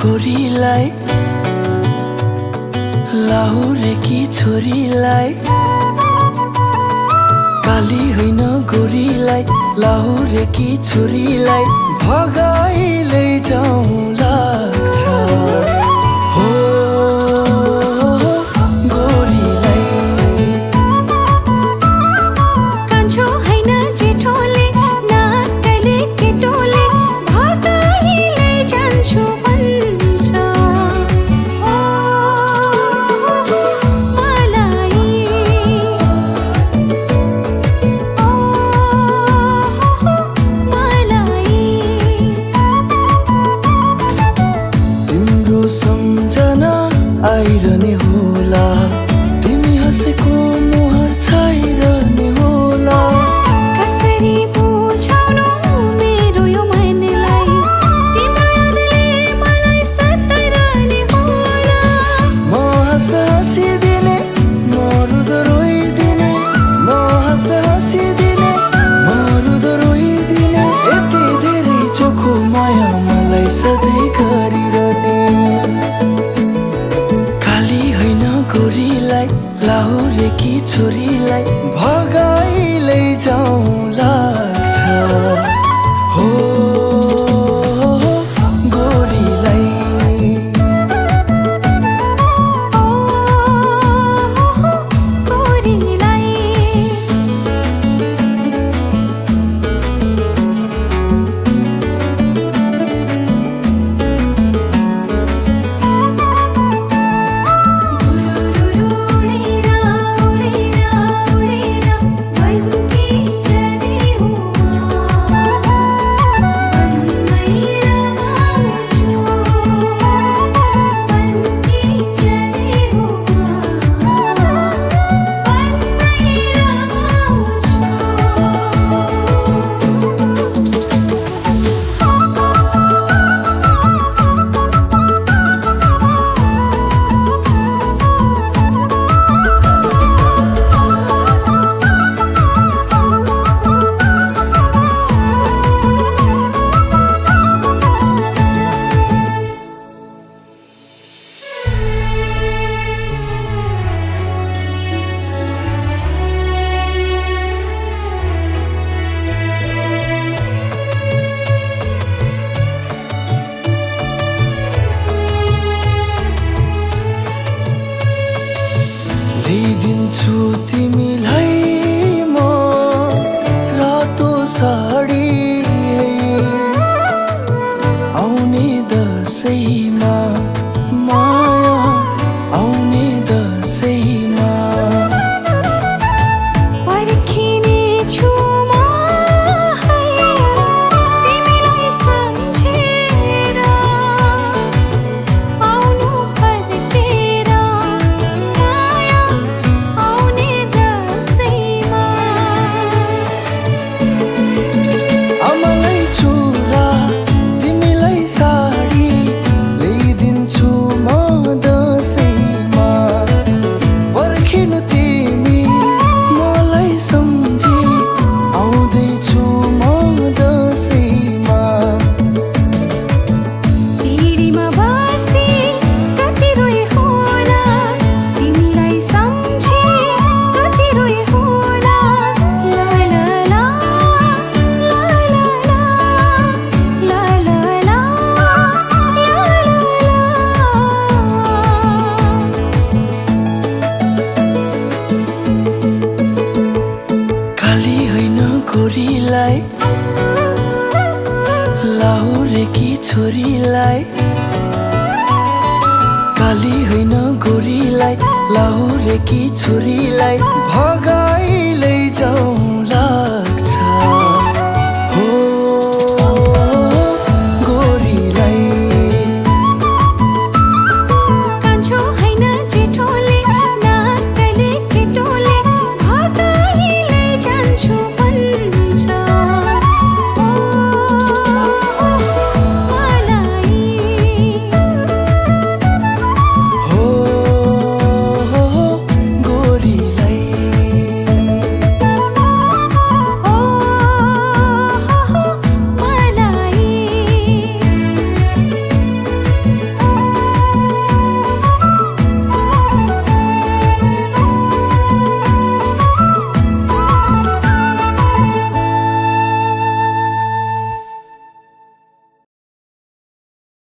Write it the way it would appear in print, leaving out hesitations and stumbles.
गोरीलाई लाहुरेकी छोरीलाई काली होइन गोरीलाई लाहुरेकी छोरीलाई भगाई लैजाउँ लाग्छ हो गोरीलाई कान्छो होइन जेठोले नाकले केटोले भगाई लैजान्छु भन्छ ओ मलाई ओ मलाई तिम्रो सम्झना आइरहने होला तिमी हाँसेको मुहार छाइरहने होला कसरी बुझाउनु मेरो यो मनलाई तिम्रो यादले मलाई सताइरहने होला म हाँस्दा हाँसिदिने म रुँदा रोइदिने म हाँस्दा हाँसिदिने म रुँदा रोइदिने यति धेरै चोखो माया मलाई सधैँ गरिरहने काली होइन गोरीलाई लाहुरेकी छोरीलाई भगाई लैजाउँ लाग्छ हो गोरीलाई ओ गोरीलाई उडेरा उडेरा उडेरा बनके चले हुआ बनमै रमाउँछु बनके चले हुआ बनमै ल्याइदिन्छु तिमीलाई म रातो साडी आउने दशैँमा माया आउने दशैँमा पर्खिने छु म है तिमीलाई सम्झेर आउनु फर्केर माया आउने दशैँमा आमालाई चुरा तिमीलाई साडी ल्याइदिन्छु म दशैँमा पर्खिनु तिमी मलाई सम्झी आउँदैछु म दशैँमा पिँढीमा बसी कति रोए होला तिमीलाई सम्झी कति रोए होला ला ला ला ला ला ला ला ला काली होइन गोरीलाई लाहुरेकी छोरीलाई काली होइन गोरीलाई लाहुरेकी छोरीलाई भगाई लैजाउँ